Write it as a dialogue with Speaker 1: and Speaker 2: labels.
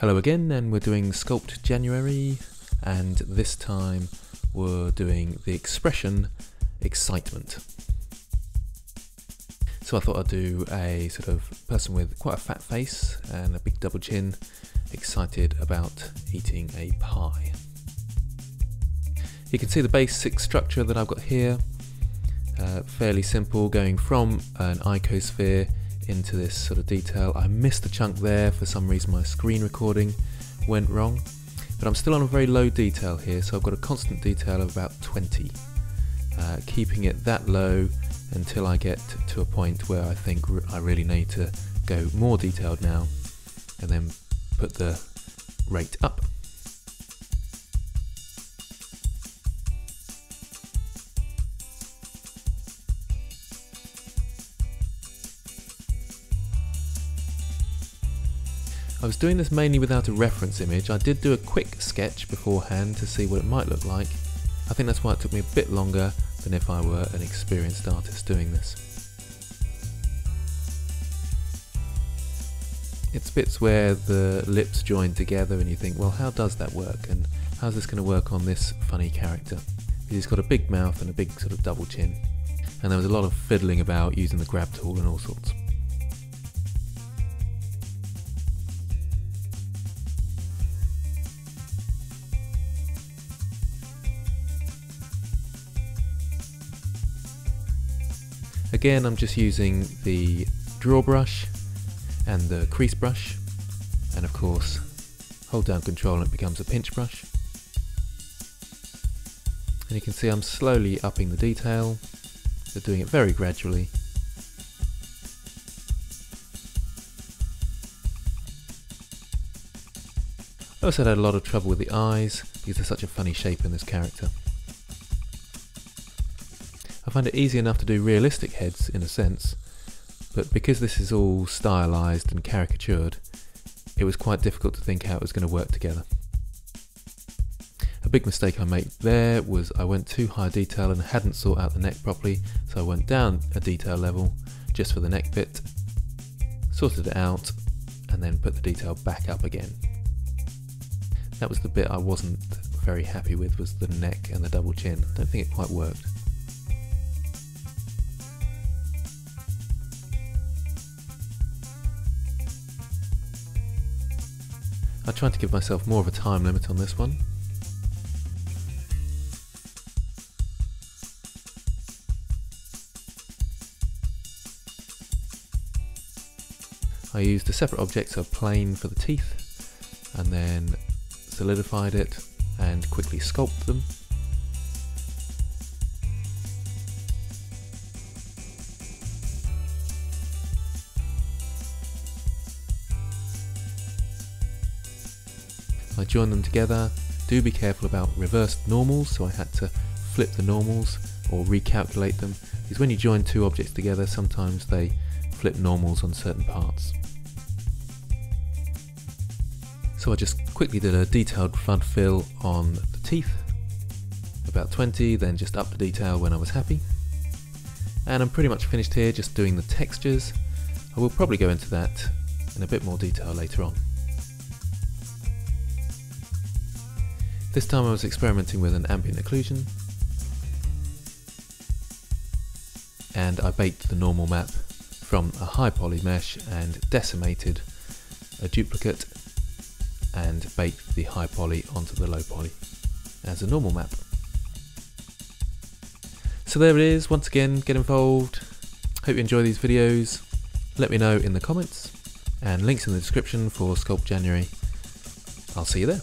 Speaker 1: Hello again, and we're doing Sculpt January, and this time we're doing the expression excitement. So I thought I'd do a sort of person with quite a fat face and a big double chin, excited about eating a pie. You can see the basic structure that I've got here, fairly simple, going from an icosphere into this sort of detail. I missed a chunk there, for some reason my screen recording went wrong, but I'm still on a very low detail here, so I've got a constant detail of about 20, keeping it that low until I get to a point where I think I really need to go more detailed now, and then put the rate up. I was doing this mainly without a reference image. I did do a quick sketch beforehand to see what it might look like. I think that's why it took me a bit longer than if I were an experienced artist doing this. It's bits where the lips join together and you think, well, how does that work, and how's this going to work on this funny character? He's got a big mouth and a big sort of double chin, and there was a lot of fiddling about using the grab tool and all sorts. Again, I'm just using the draw brush and the crease brush, and of course hold down Control and it becomes a pinch brush. And you can see I'm slowly upping the detail, so doing it very gradually. I also had a lot of trouble with the eyes because they're such a funny shape in this character. I find it easy enough to do realistic heads in a sense, but because this is all stylized and caricatured, it was quite difficult to think how it was going to work together. A big mistake I made there was I went too high detail and hadn't sorted out the neck properly, so I went down a detail level just for the neck bit, sorted it out, and then put the detail back up again. That was the bit I wasn't very happy with, was the neck and the double chin. I don't think it quite worked. I tried to give myself more of a time limit on this one. I used a separate object, so a plane for the teeth, and then solidified it and quickly sculpted them. I joined them together. Do be careful about reversed normals, so I had to flip the normals or recalculate them, because when you join two objects together sometimes they flip normals on certain parts. So I just quickly did a detailed front fill on the teeth, about 20, then just up the detail when I was happy. And I'm pretty much finished here, just doing the textures. I will probably go into that in a bit more detail later on. This time I was experimenting with an ambient occlusion, and I baked the normal map from a high poly mesh and decimated a duplicate and baked the high poly onto the low poly as a normal map. So there it is. Once again, get involved. Hope you enjoy these videos. Let me know in the comments, and links in the description for Sculpt January. I'll see you there.